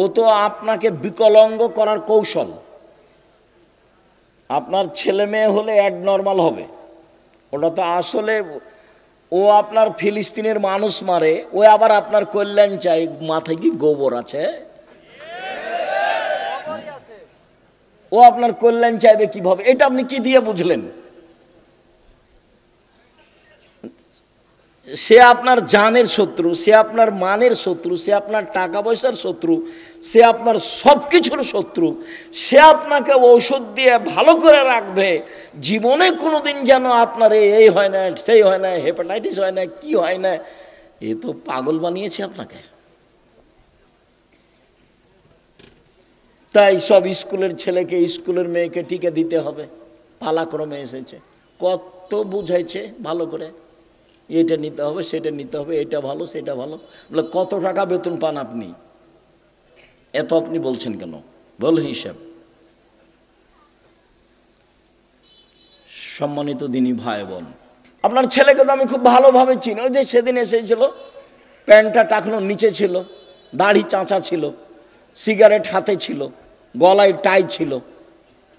ও তো আপনাকে বিকলাঙ্গ করার কৌশল। আপনার ছেলে মেয়ে হলে অ্যাডনর্মাল হবে, ওটা তো আসলে ও আপনার ফিলিস্তিনের মানুষ মারে, ও আবার আপনার কল্যাণ চাই। মাথায় কি গোবর আছে? ও আপনার কল্যাণ চাইবে কিভাবে? এটা আপনি কি দিয়ে বুঝলেন? সে আপনার জানের শত্রু, সে আপনার মানের শত্রু, সে আপনার টাকা পয়সার শত্রু, সে আপনার সব কিছুর শত্রু। সে আপনাকে ঔষধ দিয়ে ভালো করে রাখবে, জীবনে কোনোদিন যেন আপনার এই হয় না, সেই হয় না, হেপাটাইটিস হয় না, কি হয় না। এ তো পাগল বানিয়েছে আপনাকে। তাই সব স্কুলের ছেলেকে স্কুলের মেয়েকে টিকে দিতে হবে, পালাক্রমে এসেছে। কত বুঝাইছে ভালো করে, এটা নিতে হবে, সেটা নিতে হবে, এটা ভালো, সেটা ভালো। বলে কত টাকা বেতন পান আপনি? এত আপনি বলছেন কেন? বল হিসাব। সম্মানিত দিনী ভাই বোন, আপনার ছেলেকে তো আমি খুব ভালোভাবে চিনি। ওই যে সেদিন এসেছিল, প্যান্টটা টাকনোর নিচে ছিল, দাড়ি চাঁচা ছিল, সিগারেট হাতে ছিল, গলায় টাই ছিল,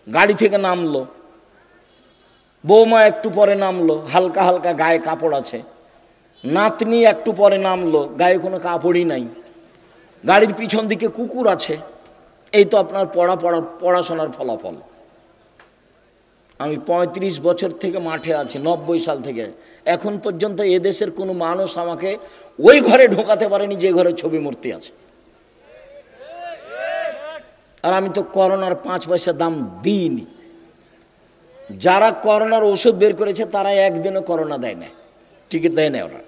গাড়ি থেকে নামলো, বৌমা একটু পরে নামলো, হালকা হালকা গায়ে কাপড় আছে, নাতনি একটু পরে নামলো, গায়ে কোনো কাপড়ই নাই, গাড়ির পিছন দিকে কুকুর আছে। এই তো আপনার পড়াশোনার ফলাফল। আমি ৩৫ বছর থেকে মাঠে আছি, ৯০ সাল থেকে এখন পর্যন্ত এদেশের কোনো মানুষ আমাকে ওই ঘরে ঢোকাতে পারেনি যে ঘরে ছবি মূর্তি আছে। আর আমি তো করোনার ৫ পয়সা দাম দিইনি। যারা করোনার ওষুধ বের করেছে তারা একদিনও করোনা দেয় না, টিকিট দেয় না। ওরা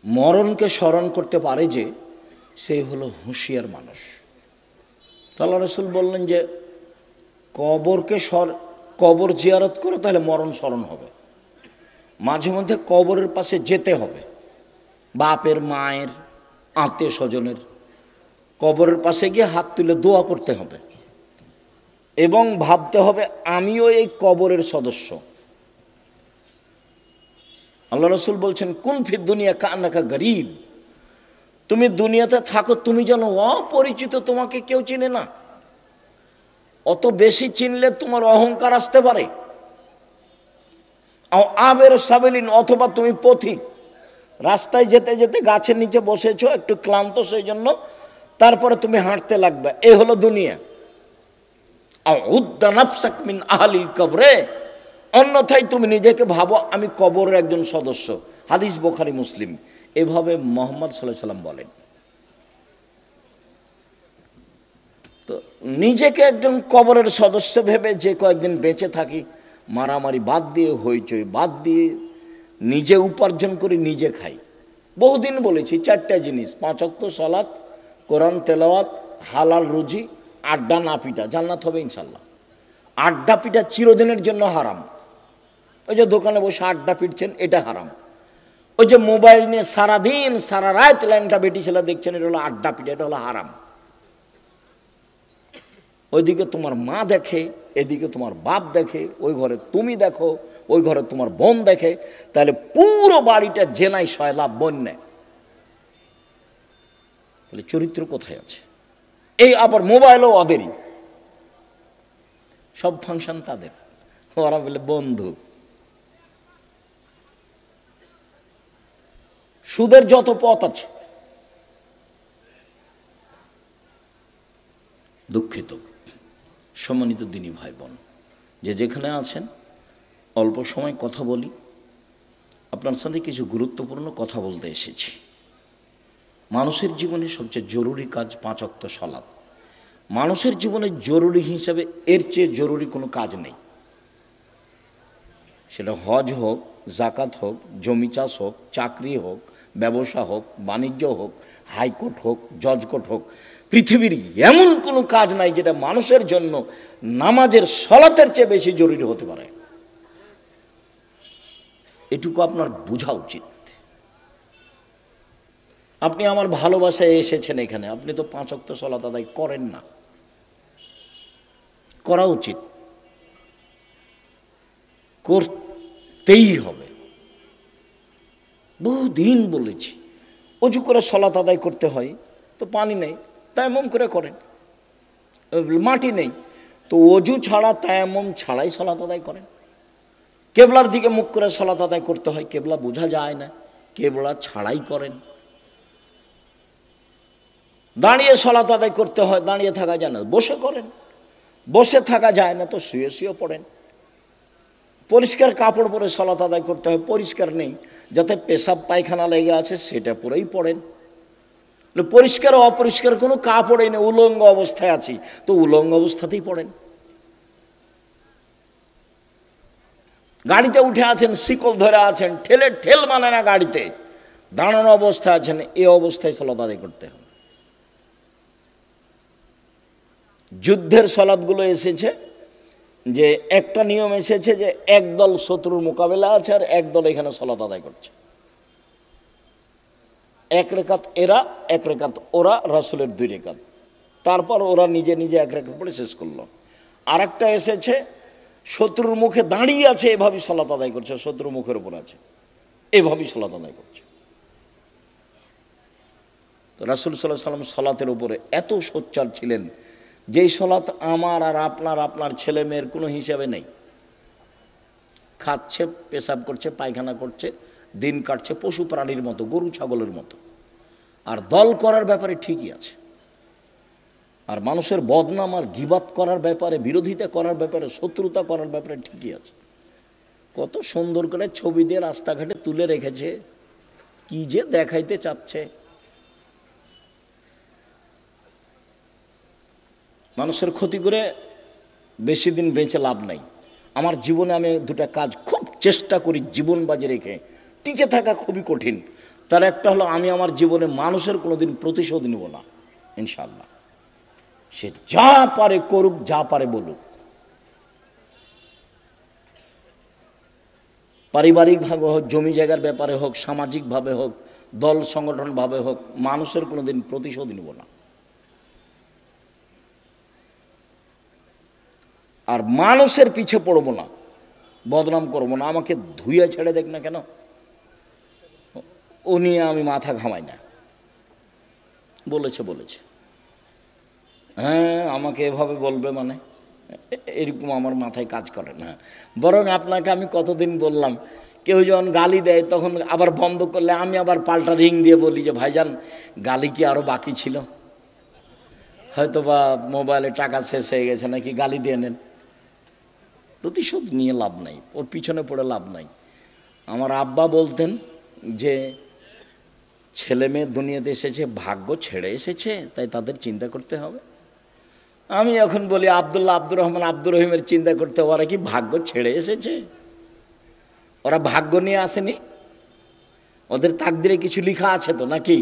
মরণকে স্মরণ করতে পারে যে সে হলো হুঁশিয়ার মানুষ। আল্লাহ রাসূল বললেন যে কবর জিয়ারত করো, তাহলে মরণ স্মরণ হবে। মাঝে মধ্যে কবরের পাশে যেতে হবে, বাপের, মায়ের, আত্মীয় স্বজনের কবরের পাশে গিয়ে হাত তুলে দোয়া করতে হবে এবং ভাবতে হবে আমিও এই কবরের সদস্য। আল্লাহ রাসূল বলছেন কুন ফি দুনিয়া কান্নাকা গরীব, তুমি দুনিয়াতে থাকো তুমি যেন অপরিচিত, তোমাকে কেউ চিনে না। অত বেশি চিনলে তোমার অহংকার আসতে পারে। আবের সাবেলিন, অথবা তুমি পথিক, রাস্তায় যেতে যেতে গাছের নিচে বসেছো, একটু ক্লান্ত সেই জন্য, তারপরে তুমি হাঁটতে লাগবে। এ হলো দুনিয়া। উদ্দা নাফসাক মিন আহলিল কবরে, অন্যথায় তুমি নিজেকে ভাবো আমি কবরের একজন সদস্য। হাদিস বুখারী মুসলিম। এভাবে মুহাম্মদ সাল্লাল্লাহু আলাইহি ওয়াসাল্লাম বলেন। তো নিজেকে একজন কবরের সদস্য ভেবে যে কয়েকদিন বেঁচে থাকি, মারামারি বাদ দিয়ে, হইচই বাদ দিয়ে, নিজে উপার্জন করি, নিজে খাই। বহুদিন বলেছি 4টা জিনিস: 5 ওয়াক্ত সালাত, কোরআন তেলাওয়াত, হালাল রুজি, আড্ডা না পিটা, জান্নাত হবে ইনশাল্লাহ। আড্ডা পিটা চিরদিনের জন্য হারাম। ওই যে দোকানে বসে আড্ডা পিটছেন, এটা হারাম। ওই যে মোবাইল নিয়ে সারাদিন সারা রাত ল্যাংটা বেটি ছেলে দেখছেন, এটা হলো আড্ডা পিটা, এটা হলো হারাম। ওইদিকে তোমার মা দেখে, এদিকে তোমার বাপ দেখে, ওই ঘরে তুমি দেখো, ওই ঘরে তোমার বোন দেখে, তাহলে পুরো বাড়িটা জেনাই সয়লাভ বন্যা। তাহলে চরিত্র কোথায় আছে? এই আবার মোবাইলও ওদেরই, সব ফাংশন তাদের, ওরা বলে বন্ধু। সুদের যত পথ আছে, দুঃখিত সম্মানিত দিনী ভাই বোন, যে যেখানে আছেন, অল্প সময় কথা বলি। আপনার সাথে কিছু গুরুত্বপূর্ণ কথা বলতে এসেছি। মানুষের জীবনে সবচেয়ে জরুরি কাজ 5 ওয়াক্ত সালাত। মানুষের জীবনে জরুরি হিসাবে এর চেয়ে জরুরি কোনো কাজ নেই। সেটা হজ হোক, জাকাত হোক, জমি চাষ হোক, চাকরি হোক, ব্যবসা হোক, বাণিজ্য হোক, হাইকোর্ট হোক, জজ কোর্ট হোক, পৃথিবীর এমন কোনো কাজ নাই যেটা মানুষের জন্য নামাজের সালাতের চেয়ে বেশি জরুরি হতে পারে। এটুকু আপনার বোঝা উচিত। আপনি আমার ভালোবাসায় এসেছেন এখানে, আপনি তো 5 ওয়াক্ত সালাত আদায় করেন না। করা উচিত, করতেই হবে। বহুদিন বলেছি, অজু করে সলাত আদায় করতে হয়, তো পানি নেই, তায়াম্মুম করে করেন। মাটি নেই, তো অজু ছাড়া তায়াম্মুম ছাড়াই সলাত আদায় করেন। কেবলার দিকে মুখ করে সলাত আদায় করতে হয়, কেবলা বোঝা যায় না, কেবলা ছাড়াই করেন। দাঁড়িয়ে সলাত আদায় করতে হয়, দাঁড়িয়ে থাকা যায় না, বসে করেন। বসে থাকা যায় না তো শুয়ে শুয়ে পড়েন। পরিষ্কার কাপড় পরে সলাত আদায় করতে হয়, পরিষ্কার নেই, যাতে পেশাব পায়খানা লেগে আছে সেটা পরেই পড়েন। পরিষ্কার অপরিষ্কার কোনো কাপড়ই নেই, উলঙ্গ অবস্থায় আছি, তো উলঙ্গ অবস্থাতেই পড়েন। গাড়িতে উঠে আছেন, শিকল ধরে আছেন, ঠেল মানে না গাড়িতে, দাঁড়ানো অবস্থায় আছেন, এই অবস্থায় সলাত আদায় করতে হবে। যুদ্ধের সলাতগুলো এসেছে যে একটা নিয়ম এসেছে যে একদল শত্রুর মোকাবেলা আছে আর একদল এখানে সলাত আদায় করছে, এক রেখাত এরা, এক রেখাত ওরা, রাসূলের 2 রেখাত, তারপর ওরা নিজে নিজে এক রেখাত পড়ে শেষ করলো। আর একটা এসেছে শত্রুর মুখে দাঁড়িয়ে আছে, এভাবেই সলাত আদায় করছে, শত্রুর মুখের উপর আছে, এভাবেই সলাত আদায় করছে। তো রাসূল সাল্লাল্লাহু আলাইহি ওয়াসাল্লাম সলাতের উপরে এত সোচ্চার ছিলেন, যেই সলাত আমার আর আপনার ছেলে মেয়ের কোনো হিসাবে নেই। খাচ্ছে, পেশাব করছে, পায়খানা করছে, দিন কাটছে পশু প্রাণীর মতো, গরু ছাগলের মতো। আর দল করার ব্যাপারে ঠিকই আছে, আর মানুষের বদনাম আর গীবাত করার ব্যাপারে, বিরোধিতা করার ব্যাপারে, শত্রুতা করার ব্যাপারে ঠিকই আছে। কত সুন্দর করে ছবি দিয়ে রাস্তাঘাটে তুলে রেখেছে, কি যে দেখাইতে চাচ্ছে। মানুষের ক্ষতি করে বেশি দিন বেঁচে লাভ নাই। আমার জীবনে আমি 2টা কাজ খুব চেষ্টা করি জীবন বাজি রেখে টিকে থাকা, খুবই কঠিন। তার একটা হলো, আমি আমার জীবনে মানুষের কোনোদিন প্রতিশোধ নিব না, ইনশাআল্লাহ। সে যা পারে করুক, যা পারে বলুক। পারিবারিকভাবে হোক, জমি জায়গার ব্যাপারে হোক, সামাজিকভাবে হোক, দল সংগঠনভাবে হোক, মানুষের কোনোদিন প্রতিশোধ নিব না। আর মানুষের পিছে পড়বো না, বদনাম করবো না। আমাকে ধুয়ে ছেড়ে দেখ না কেন, ও নিয়ে আমি মাথা ঘামাই না। বলেছে, হ্যাঁ আমাকে এভাবে বলবে মানে, এরকম আমার মাথায় কাজ করে না। বরং আপনাকে আমি কতদিন বললাম, কেউ যখন গালি দেয় তখন আবার বন্ধ করলে আমি আবার পাল্টা রিং দিয়ে বলি যে ভাইজান, গালি কি আরও বাকি ছিল, হয়তো বা মোবাইলে টাকা শেষ হয়ে গেছে নাকি, গালি দিয়ে নেন। প্রতিশোধ নিয়ে লাভ নাই, ওর পিছনে পড়ে লাভ নাই। আমার আব্বা বলতেন যে ছেলে মেয়ে দুনিয়াতে এসেছে ভাগ্য ছেড়ে এসেছে, তাই তাদের চিন্তা করতে হবে। আমি এখন বলি আব্দুল্লাহ, আব্দুর রহমান, আব্দুর রহিমের চিন্তা করতে হবে। ওরা কি ভাগ্য ছেড়ে এসেছে? ওরা ভাগ্য নিয়ে আসেনি, ওদের তাকদিরে কিছু লেখা আছে তো নাকি?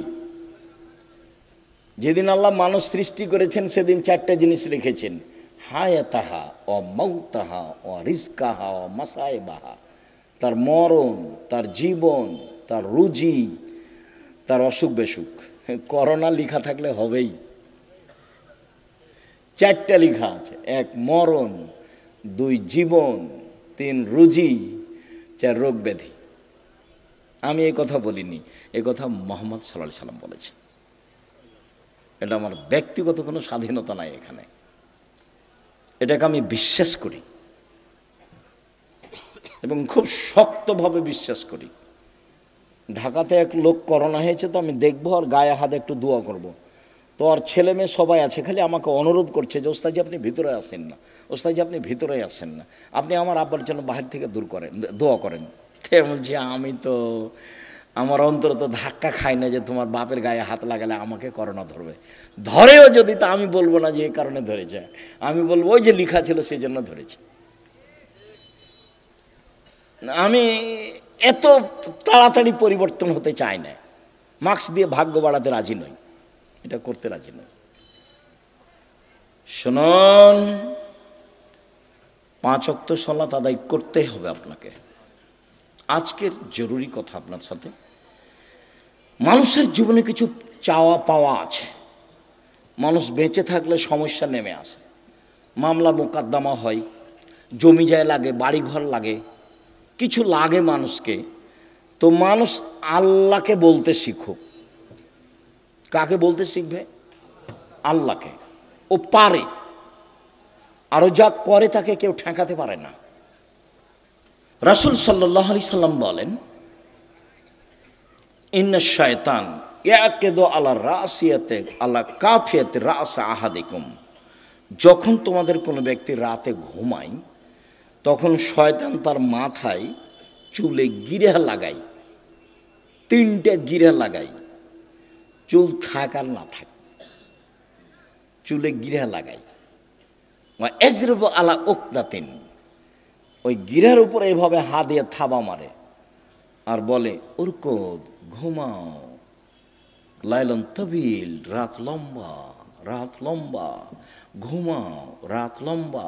যেদিন আল্লাহ মানুষ সৃষ্টি করেছেন সেদিন 4টা জিনিস রেখেছেন, হায়াতাহা ও মাউতাহা ও রিজকাহা ও মাসায়েবাহা। তার মরণ, তার জীবন, তার রুজি, তার অসুখ বেসুখ। করোনা লেখা থাকলে হবেই। 4টা লেখা আছে, 1 মরণ, 2 জীবন, 3 রুজি, 4 রোগ ব্যাধি। আমি এই কথা বলিনি, এই কথা মুহাম্মদ সাল্লাল্লাহু আলাইহি সাল্লাম বলেছে। এটা আমার ব্যক্তিগত কোনো স্বাধীনতা নাই এখানে, এটাকে আমি বিশ্বাস করি এবং খুব শক্তভাবে বিশ্বাস করি। ঢাকাতে এক লোক করোনা হয়েছে, তো আমি দেখবো আর গায়ে হাতে একটু দোয়া করব। তো আর ছেলে মেয়ে সবাই আছে, খালি আমাকে অনুরোধ করছে যে ওস্তাদজি আপনি ভিতরে আসেন না, ওস্তাদজি আপনি ভিতরে আসেন না, আপনি আমার আব্বার জন্য বাহির থেকে দূর করেন, দোয়া করেন। তে বলছি আমি তো, আমার অন্তর তো ধাক্কা খায় না যে তোমার বাপের গায়ে হাত লাগালে আমাকে করোনা ধরবে। ধরেও যদি, তা আমি বলবো না যে এই কারণে ধরেছে, আমি বলবো ওই যে লেখা ছিল সেই জন্য ধরেছে। আমি এত তাড়াতাড়ি পরিবর্তন হতে চাই না, মাস্ক দিয়ে ভাগ্য বাড়াতে রাজি নই, এটা করতে রাজি নই। শুনুন, 5 ওয়াক্ত সালাত আদায় করতেই হবে আপনাকে। আজকের জরুরি কথা আপনার সাথে, মানুষের জীবনে কিছু চাওয়া পাওয়া আছে। মানুষ বেঁচে থাকলে সমস্যা নেমে আসে, মামলা মোকদ্দমা হয়, জমি জায়গা লাগে, বাড়িঘর লাগে, কিছু লাগে মানুষকে। তো মানুষ আল্লাহকে বলতে শিখুক, কাকে বলতে শিখবে? আল্লাহকে। ও পারে, আরো যা করে তাকে কেউ ঠেকাতে পারে না। রাসূল সাল্লাল্লাহু আলাইহি সাল্লাম বলেন, ইন্না শায়তান ইয়াকিদু আলা রাসিয়াতে আলা কাফিয়াতে রাস আহাদিকুম। যখন তোমাদের কোনো ব্যক্তি রাতে ঘুমায় তখন শয়তান তার মাথায় চুলে গিরা লাগায়, 3টে গিরা লাগায়, চুল থাক আর না থাক, চুলে গিরা লাগায়। এজরব আলা উকদাতিন, ওই গিরার উপরে এভাবে হাত দিয়ে থাবা মারে আর বলে, উরকুদ, ঘুমাও, লাইলান তাবিল, রাত লম্বা, রাত লম্বা, ঘুমাও, রাত লম্বা।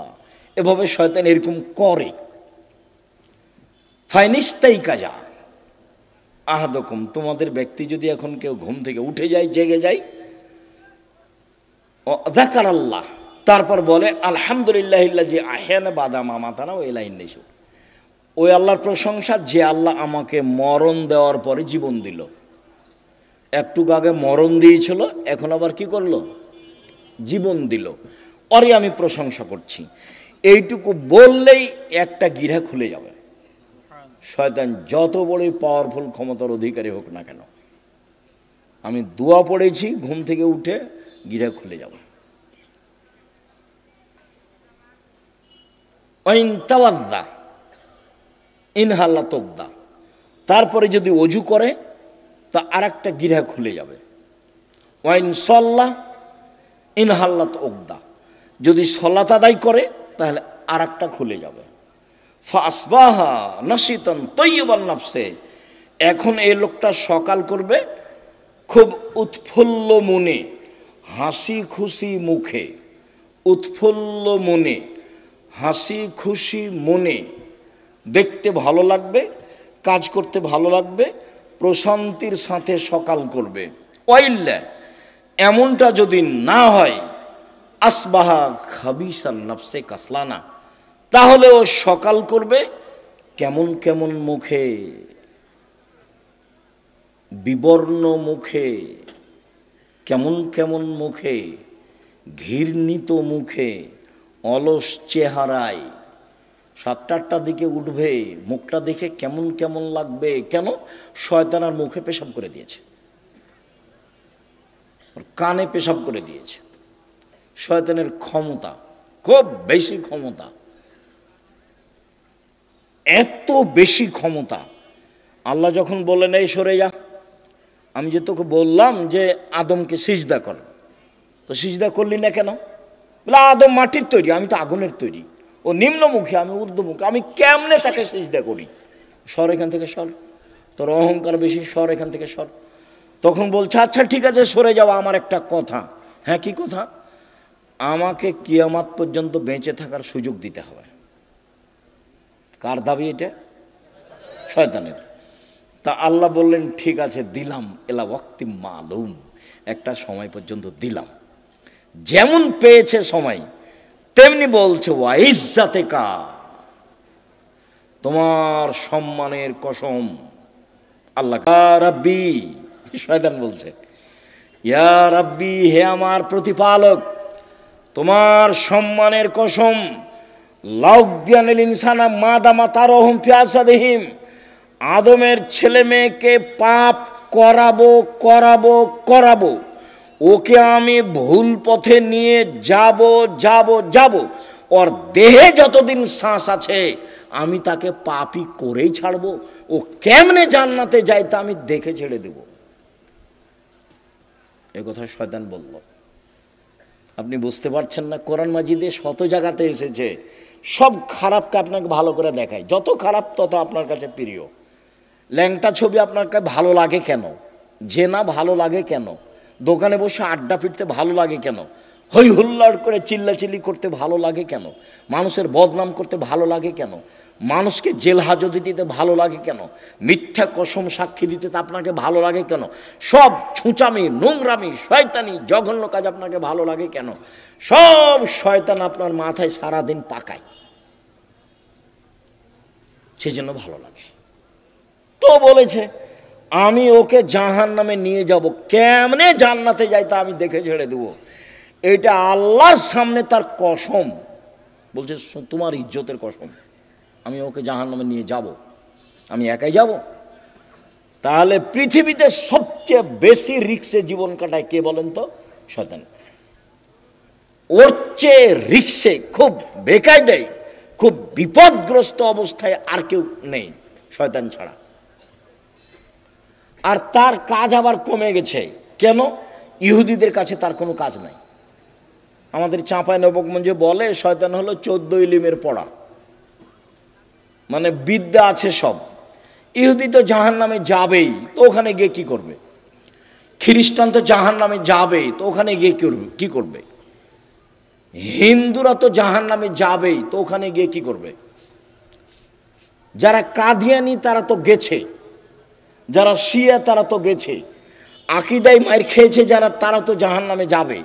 এভাবে শয়তান এরকম করে। ফাইনিস্তাই কাজা আহাদকুম, তোমাদের ব্যক্তি যদি এখন কেউ ঘুম থেকে উঠে যায়, জেগে যায়, যাকার আল্লাহ, তারপর বলে আলহামদুলিল্লাহিল্লাযী আহয়ানা বাদা মা মাতানা ওয়া ইলাইহিন নুশুর। ওই আল্লাহর প্রশংসা যে আল্লাহ আমাকে মরণ দেওয়ার পরে জীবন দিল। একটু আগে মরণ দিয়েছিল, এখন আবার কি করলো? জীবন দিল। ওরই আমি প্রশংসা করছি। এইটুকু বললেই একটা গিরা খুলে যাবে। শয়তান যত বড়ই পাওয়ারফুল ক্ষমতার অধিকারী হোক না কেন, আমি দোয়া পড়েছি, ঘুম থেকে উঠে গিরা খুলে যাবে। ওয়াইন তাওয়াদ্দা ইনহাল্লা তোকদা, তারপরে যদি অজু করে তা আর একটা গিরা খুলে যাবে। ওয়াইন সল্লা ইনহাল্লা তোকদা, যদি সলাত আদায় করে তাহলে আর একটা খুলে যাবে। ফাসবাহা নাশিতান তাইয়িবান নাফসে, এখন এই লোকটা সকাল করবে খুব উৎফুল্ল মনে, হাসি খুশি মুখে, উৎফুল্ল মনে, হাসি খুশি মনে, দেখতে ভালো লাগবে, কাজ করতে ভালো লাগবে, প্রশান্তির সাথে সকাল করবে। ওয়াইল্লা, এমনটা যদি না হয়, আসবাহা খাবিসান নাফসে কাসলানা, তাহলে ও সকাল করবে কেমন কেমন মুখে, বিবর্ণ মুখে, কেমন কেমন মুখে, ঘৃণিত মুখে, অলস চেহারায়। 7-8টার দিকে উঠবে, মুখটা দেখে কেমন কেমন লাগবে। কেন? শয়তান আর মুখে পেশাব করে দিয়েছে, কানে পেশাব করে দিয়েছে। শয়তানের ক্ষমতা খুব বেশি, ক্ষমতা এত বেশি ক্ষমতা। আল্লাহ যখন বললেন এই সরে যা, আমি যে তোকে বললাম যে আদমকে সিজদা কর, তো সিজদা করলি না কেন? বলে আদম মাটির তৈরি, আমি তো আগুনের তৈরি। ও নিম্নমুখী, আমি ঊর্ধ্বমুখী, আমি কেমনে তাকে সিজদা করি? সর এখান থেকে, সর, তোর অহংকার বেশি, সর এখান থেকে, সর। তখন বলছে আচ্ছা ঠিক আছে সরে যাও, আমার একটা কথা। হ্যাঁ, কি কথা? আমাকে কিয়ামত পর্যন্ত বেঁচে থাকার সুযোগ দিতে হবে। কার দাবি এটা? শয়তানের। তা আল্লাহ বললেন ঠিক আছে দিলাম, এলা ওয়াক্তি মালুম, একটা সময় পর্যন্ত দিলাম। যেমন পেয়েছে সময় তেমনি বলছে ওয়া ইজ্জাতিকা, তোমার সম্মানের কসম। আল্লাহ রাব্বি, শয়তান বলছে ইয়া রাব্বি, হে আমার প্রতিপালক, তোমার সম্মানের কসম, লাউবিয়ানিল ইনসানা মাদামা তারহুম ফি আসাদিহিম, আদমের ছেলে মেয়েকে পাপ করাবো করাবো করাবো, ওকে আমি ভুল পথে নিয়ে যাব যাব যাব, ওর দেহে যতদিন শ্বাস আছে আমি তাকে পাপই করেই ছাড়বো। ও কেমনে জান্নাতে যায় তা আমি দেখে ছেড়ে দেব। এ কথা শয়তান বলল। আপনি বুঝতে পারছেন না? কোরআন মাজিদে শত জায়গাতে এসেছে, সব খারাপকে আপনাকে ভালো করে দেখায়। যত খারাপ তত আপনার কাছে প্রিয়। ল্যাংটা ছবি আপনার কাছে ভালো লাগে কেন? জেনা ভালো লাগে কেন? দোকানে বসে আড্ডা ফিরতে ভালো লাগে কেন? হই হুল্লাড় করে চিল্লাচিল্লি করতে ভালো লাগে কেন? মানুষের বদনাম করতে ভালো লাগে কেন? মানুষকে জেল হাজতে দিতে ভালো লাগে কেন? মিথ্যা কসম সাক্ষী দিতে আপনাকে ভালো লাগে কেন? সব ছুঁচামি, নোংরামি, শয়তানি, জঘন্য কাজ আপনাকে ভালো লাগে কেন? সব শয়তান আপনার মাথায় সারাদিন পাকায়, সেজন্য ভালো লাগে। তো বলেছে আমি ওকে জাহান্নামে নিয়ে যাব, কেমনে জান্নাতে যাই তা আমি দেখে ছেড়ে দেবো। এটা আল্লাহর সামনে তার কসম, বলছে তোমার ইজ্জতের কসম, আমি ওকে জাহান্নামে নিয়ে যাব। আমি একাই যাব? তাহলে পৃথিবীতে সবচেয়ে বেশি রিক্সে জীবন কাটায় কে বলেন তো? শয়তান। ওর চেয়ে রিক্সে, খুব বেকায়দায়, খুব বিপদগ্রস্ত অবস্থায় আর কেউ নেই শয়তান ছাড়া। আর তার কাজ আবার কমে গেছে। কেন? ইহুদিদের কাছে তার কোনো কাজ নাই। আমাদের চাঁপাইনবাবগঞ্জে বলে শয়তান হলো 14 ইলিমের পড়া, মানে বিদ্যা আছে সব। ইহুদি তো জাহান্নামে যাবেই, তো ওখানে গিয়ে কি করবে? খ্রিস্টান তো জাহান্নামে যাবেই, তো ওখানে গিয়ে কি করবে? হিন্দুরা তো জাহান্নামে যাবেই, তো ওখানে গিয়ে কি করবে? যারা কাদিয়ানি তারা তো গেছে, যারা শিয়া তারা তো গেছে, আকীদায় মার খেয়েছে যারা, তারা তো জাহান্নামে যাবে।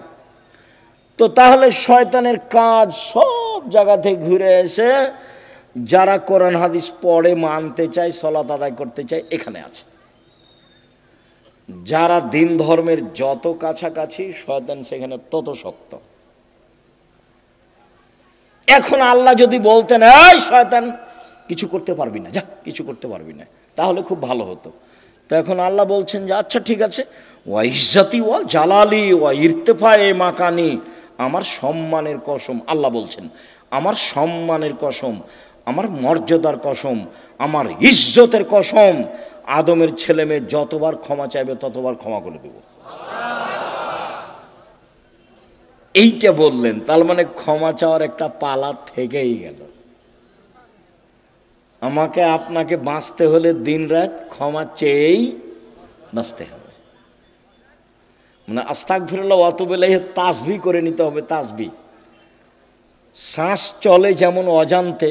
তো তাহলে শয়তানের কাজ সব জায়গা থেকে ঘুরে এসে যারা কোরআন হাদিস পড়ে, মানতে চায়, সালাত আদায় করতে চায়, এখানে আছে। যারা দিন ধর্মের যত কাছাকাছি, শয়তান সেখানে তত শক্ত। এখন আল্লাহ যদি বলতেন এই শয়তান কিছু করতে পারবি না, যা কিছু করতে পারবি না, তাহলে খুব ভালো হতো। তো এখন আল্লাহ বলছেন যে আচ্ছা ঠিক আছে, ওয়া ইজ্জতি ওয়া জালালি ওয়া ইরতিফায়ে মাকানি, আমার সম্মানের কসম। আল্লাহ বলছেন আমার সম্মানের কসম, আমার মর্যাদার কসম, আমার ইজ্জতের কসম, আদমের ছেলে মেয়ে যতবার ক্ষমা চাইবে ততবার ক্ষমা করে দেব। এইটা বললেন, তার মানে ক্ষমা চাওয়ার একটা পালা থেকেই গেল। আমাকে আপনাকে বাঁচতে হলে দিন রাত ক্ষমা চেয়েই বাঁচতে হবে। মানে আস্তাগফিরুল্লাহ ওয়া আতুবু ইলাইহি তাসবিহ করে নিতে হবে। তাসবিহ, শ্বাস চলে যেমন অজান্তে,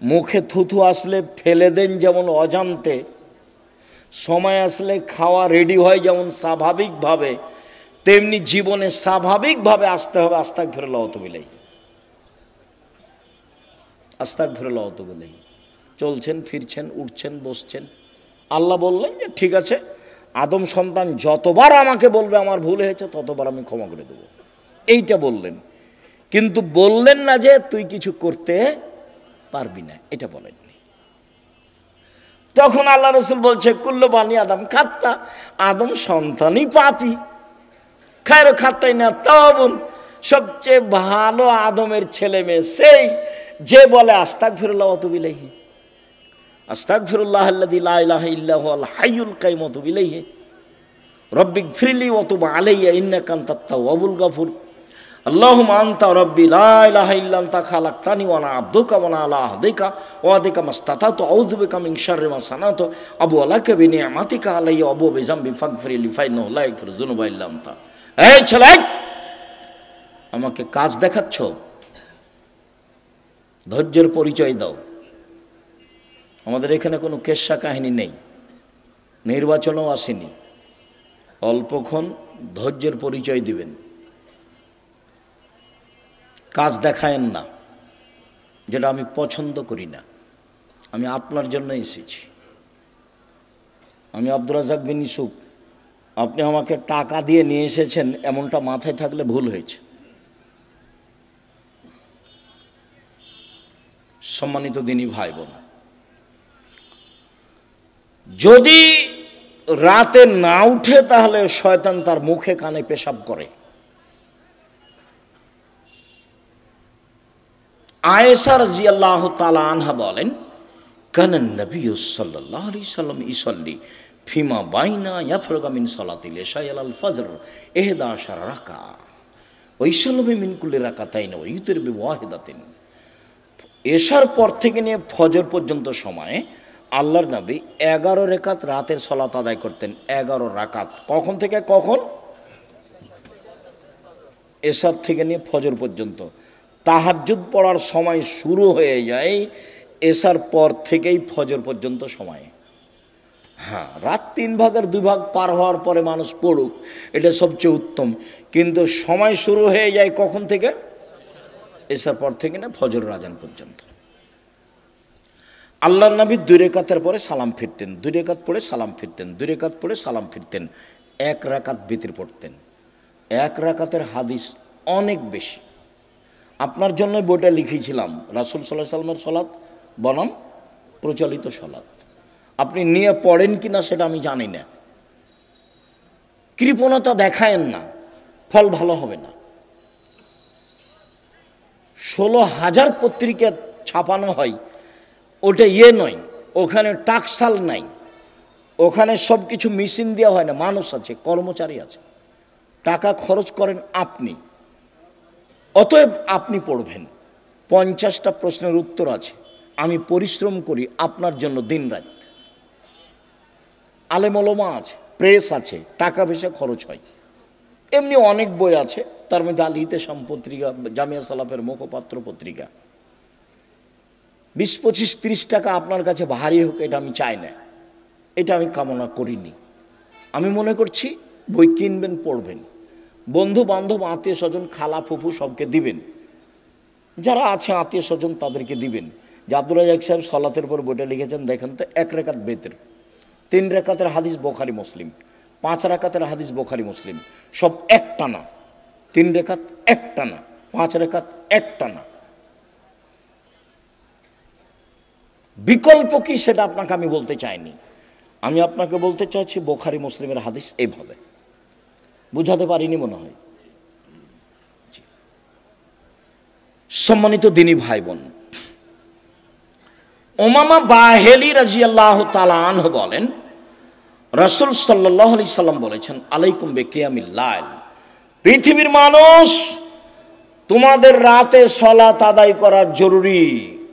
মুখে থুথু আসলে ফেলে দেন যেমন অজান্তে, সময় আসলে খাওয়া রেডি হয় যেমন স্বাভাবিকভাবে, তেমনি জীবনে স্বাভাবিকভাবে আসতে হবে আস্তাগফিরুল্লাহ ওয়া আতুবু ইলাইহি। আস্তাগফিরুল্লাহ ওয়া আতুবু ইলাইহি। চলছেন, ফিরছেন, উঠছেন, বসছেন। আল্লাহ বললেন যে ঠিক আছে, আদম সন্তান যতবার আমাকে বলবে আমার ভুল হয়েছে ততবার আমি ক্ষমা করে দেব, এইটা বললেন। কিন্তু বললেন না যে তুই কিছু করতে পারবি না, এটা বলেননি। তখন আল্লাহ রাসূল বলছে কুল্লু বানি আদম খাত্তা, আদম সন্তানই পাপী, খায়রু খাত্তাই না তাওয়াবুন, সবচেয়ে ভালো আদমের ছেলে মেয়ে সেই যে বলে আস্তাগফিরুল্লাহ ওয়া আতুবু ইলাইহি, আস্তাগফিরুল্লাহাল্লাযী লা ইলাহা ইল্লা হুয়াল হাইয়ুল কাইয়্যুম ওয়া আতুবু ইলাইহি, রব্বিগফিরলি ওয়া তুব আলাইয়া ইন্নাকা আনতাত তাওয়াবুল গফুর, আল্লাহুম্মা আনতা রাব্বি লা ইলাহা ইল্লা আনতা খালাকতানি ওয়া আনা আবদুকা ওয়া আনা আলা আহদিকা ওয়া আদিকা মাসতাতাতু আউযু বিকা মিন শাররি মা সানাতু আবু আলাকা বিনিআমাতিকা আলাইয়া আবু বিযামবি ফাগফিরলি ফাইন্নাহু লা ইয়াগফিরু যুনুবা ইল্লা আনতা। এই ছেলে, আমাকে কাজ দেখাচ্ছ, ধৈর্যের পরিচয় দাও। আমাদের এখানে কোনো কেচ্ছা কাহিনী নেই, নির্বাচনও আসেনি, অল্পক্ষণ ধৈর্যের পরিচয় দিবেন, কাজ দেখায়েন না, যেটা আমি পছন্দ করি না। আমি আপনার জন্য এসেছি। আমি আব্দুর রাজ্জাক বিন ইউসুফ, আপনি আমাকে টাকা দিয়ে নিয়ে এসেছেন এমনটা মাথায় থাকলে ভুল হয়েছে। সম্মানিত দিনী ভাই বোন, যদি রাতে না উঠে তাহলে শয়তান তার মুখে কানে পেশাব করে। আয়েশা রাদিয়াল্লাহু তাআলা আনহা বলেন কানা নবী সাল্লাল্লাহু আলাইহি সাল্লাম ইসাল্লি ফিমা বাইনা ইয়াফরুগা মিন সালাতিল ইশা ইলাল ফজর 11 রাকা ওয়া ইসাল্লামু মিন কুল্লি রাকাতাইন ওয়া ইউতির বিওয়াহিদাতিন। এশার পর থেকে নিয়ে ফজর পর্যন্ত সময়ে আল্লাহর নবী 11 রাকাত রাতের সালাত আদায় করতেন। 11 রাকাত। কখন থেকে কখন? এশার থেকে নিয়ে ফজর পর্যন্ত। তাহাজ্জুদ পড়ার সময় শুরু হয়ে যায় এশার পর থেকেই ফজর পর্যন্ত সময়। হ্যাঁ, রাত 3 ভাগের 2 ভাগ পার হওয়ার পরে মানুষ পড়ুক, এটা সবচেয়ে উত্তম। কিন্তু সময় শুরু হয়ে যায় কখন থেকে? এশার পর থেকে না ফজর আযান পর্যন্ত। আল্লাহর নবী 2 রাকাতের পরে সালাম ফিরতেন, 2 রাকাত পড়ে সালাম ফিরতেন, 2 রাকাত পড়ে সালাম ফিরতেন, 1 রাকাত বিতির পড়তেন। 1 রাকাতের হাদিস অনেক বেশি। আপনার জন্য বইটা লিখেছিলাম, রাসূল সাল্লাল্লাহু আলাইহি ওয়াসাল্লামের সালাত বনাম প্রচলিত সালাত। আপনি নিয়ে পড়েন কিনা সেটা আমি জানি না। কৃপণতা দেখায়েন না, ফল ভালো হবে না। 16,000 পত্রিকা ছাপানো হয়, ওটা নয়, ওখানে টাকশাল নাই, ওখানে সব কিছু মেশিন দেওয়া হয় না, মানুষ আছে, কর্মচারী আছে, টাকা খরচ করেন আপনি। অতএব আপনি পড়বেন। 50টা প্রশ্নের উত্তর আছে, আমি পরিশ্রম করি আপনার জন্য দিনরাত। আলেম ওলামা আছে, প্রেস আছে, টাকা পয়সা খরচ হয়। এমনি অনেক বই আছে, তার মধ্যে আল ইতেশাম পত্রিকা, জামিয়া সালাফের মুখপাত্র পত্রিকা। 20, 25, 30 টাকা আপনার কাছে ভারী হোক, এটা আমি চাই না, এটা আমি কামনা করিনি। আমি মনে করছি বই কিনবেন, পড়বেন, বন্ধু বান্ধব, আত্মীয় স্বজন, খালা ফুফু সবকে দিবেন, যারা আছে আত্মীয় স্বজন তাদেরকে দিবেন। যে আব্দুর রাজ্জাক সাহেব সালাতের পর বইটা লিখেছেন, দেখেন তো, 1 রাকাত বেতের, 3 রাকাতের হাদিস বুখারী মুসলিম, 5 রাকাতের হাদিস বুখারী মুসলিম, সব একটানা। 3 রাকাত একটানা, 5 রাকাত একটানা। বিকল্প কি সেটা আপনাকে আমি বলতে চাইনি। আমি আপনাকে বলতে চাইছি বুখারী মুসলিমের হাদিস এইভাবে। বুঝাতে পারিনি মনে হয়। সম্মানিত দিনী ভাই বোন, উমামা বাহেলি রাদিয়াল্লাহু তাআলা আনহু বলেন, রাসূল সাল্লাল্লাহু আলাইহি সাল্লাম বলেছেন, আলাইকুম বিকিয়ামিল লাইল, পৃথিবীর মানুষ তোমাদের রাতে সালাত আদায় করা জরুরি।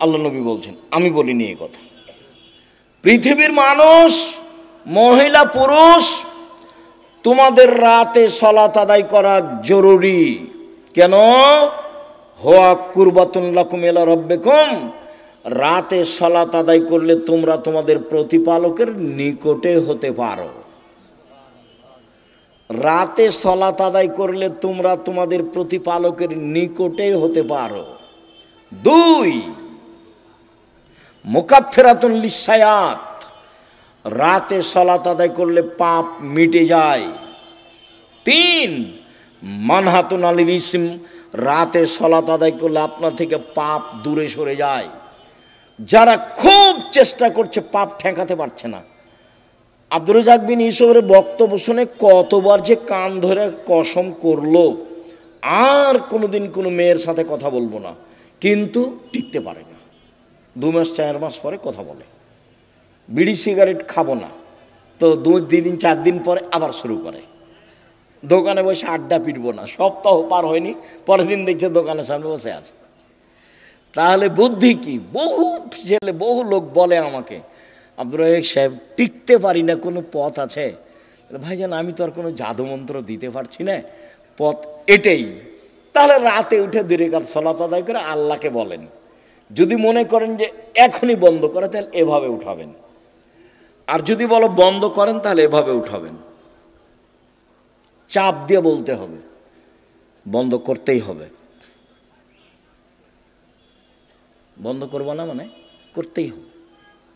আল্লাহ নবী বলছেন, আমি বলিনি এই কথা। পৃথিবীর মানুষ, মহিলা পুরুষ, তোমাদের রাতে সালাত আদায় করা জরুরি। কেন? হুয়া কুরবাতুন লাকুম ইলা রাব্বিকুম, রাতে সালাত আদায় করলে তোমরা তোমাদের প্রতিপালকের নিকটে হতে পারো। রাতে সালাত আদায় করলে তোমরা তোমাদের প্রতিপালকের নিকটে হতে পারো। 2, মুকাফফিরাতুন লিসায়াত, রাতে সালাত আদায় করলে পাপ মিটে যায়। 3, মানহাতুন আনিল ইসম, রাতে সালাত আদায় করলে আপনার থেকে পাপ দূরে সরে যায়। যারা খুব চেষ্টা করছে, পাপ ঠেকাতে পারছে না। আব্দুর রাজ্জাক বিন ইউসুফের বক্তব্য শুনে কতবার যে কান ধরে কসম করলো, আর কোনোদিন কোনো মেয়ের সাথে কথা বলবো না, কিন্তু টিকতে পারে না। 2 মাস 4 মাস পরে কথা বলে। বিড়ি সিগারেট খাবো না, তো 2 দিন 4 দিন পরে আবার শুরু করে। দোকানে বসে আড্ডা পিটবো না, সপ্তাহ পার হয়নি, পরের দিন দেখছে দোকানের সামনে বসে আছে। তাহলে বুদ্ধি কি? বহু লোক বলে আমাকে, আব্দুর রাজ্জাক সাহেব টিকতে পারি না, কোনো পথ আছে? ভাইজান, আমি তো আর কোনো জাদুমন্ত্র দিতে পারছি না, পথ এটাই। তাহলে রাতে উঠে 2 রাকাত সালাত আদায় করে আল্লাহকে বলেন। যদি মনে করেন যে এখনই বন্ধ করে, তাহলে এভাবে উঠাবেন। আর যদি বলো বন্ধ করেন, তাহলে এভাবে উঠাবেন। চাপ দিয়ে বলতে হবে, বন্ধ করতেই হবে। বন্ধ করবো না মানে করতেই হবে।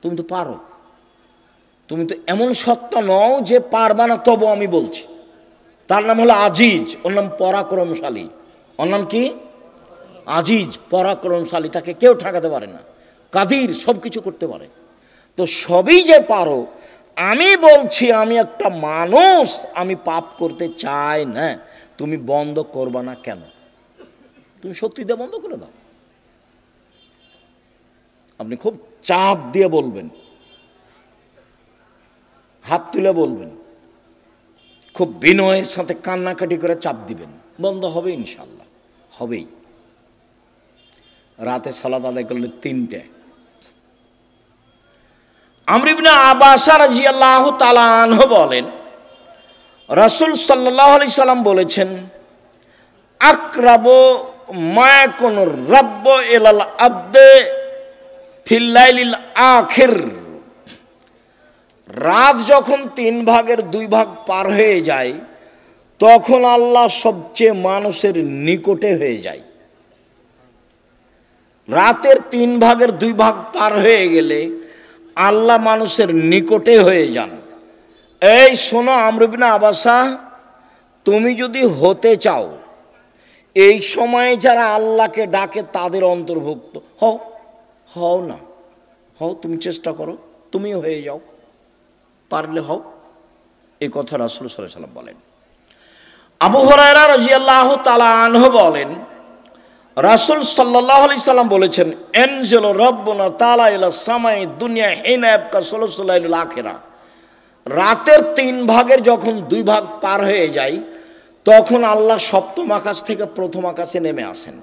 তুমি তো পারো, তুমি তো এমন সত্তা নও যে পারবা না, তবু আমি বলছি। তার নাম হলো আজিজ, ওর নাম পরাক্রমশালী। ওর নাম কি? আজিজ, পরাক্রমশালী, তাকে কেউ ঠেকাতে পারে না। কাদির, সব কিছু করতে পারে। তো সবই যে পারো, আমি বলছি আমি একটা মানুষ, আমি পাপ করতে চাই না, তুমি বন্ধ করবা না কেন? তুমি শক্তি দিয়ে বন্ধ করে দাও। আপনি খুব চাপ দিয়ে বলবেন, হাত তুলে বলবেন, খুব বিনয়ের সাথে কান্নাকাটি করে চাপ দিবেন, বন্ধ হবে ইনশাল্লাহ, হবেই। রাতে সালাত আদায় করলে 3টে। আমর ইবনে আব্বাস রাদিয়াল্লাহু তাআলা আনহু বলেন, রাসূল সাল্লাল্লাহু আলাইহি সাল্লাম বলেছেন, আকরাবু মা ইয়াকুনু রাব্বু ইলাল আবদে ফিল লাইলিল আখির, রাত যখন 3 ভাগের 2 ভাগ পার হয়ে যায়, তখন আল্লাহ সবচেয়ে মানুষের নিকটে হয়ে যায়। রাতের 3 ভাগের 2 ভাগ পার হয়ে গেলে আল্লাহ মানুষের নিকটে হয়ে যান। এই শোনো আমর ইবনে আবাসা, তুমি যদি হতে চাও এই সময়ে যারা আল্লাহকে ডাকে তাদের অন্তর্ভুক্ত হও, হও না হও, তুমি চেষ্টা করো, তুমিও হয়ে যাও, পারলে হও। এই কথা রাসূল সাল্লাল্লাহু আলাইহি ওয়াসাল্লাম বলেন। আবু হুরায়রা রাদিয়াল্লাহু তাআলা আনহু বলেন, রাসূল সাল্লাল্লাহু আলাইহি সাল্লাম বলেছেন, এনজিলু রাব্বুনা তাআলা ইলা সামাই দুনিয়া হিনা ইয়াবকা সুলুসুল লাইলুল আখিরা। রাতের 3 ভাগের যখন 2 ভাগ পার হয়ে যায় তখন আল্লাহ সপ্তম আকাশ থেকে প্রথম আকাশে নেমে আসেন।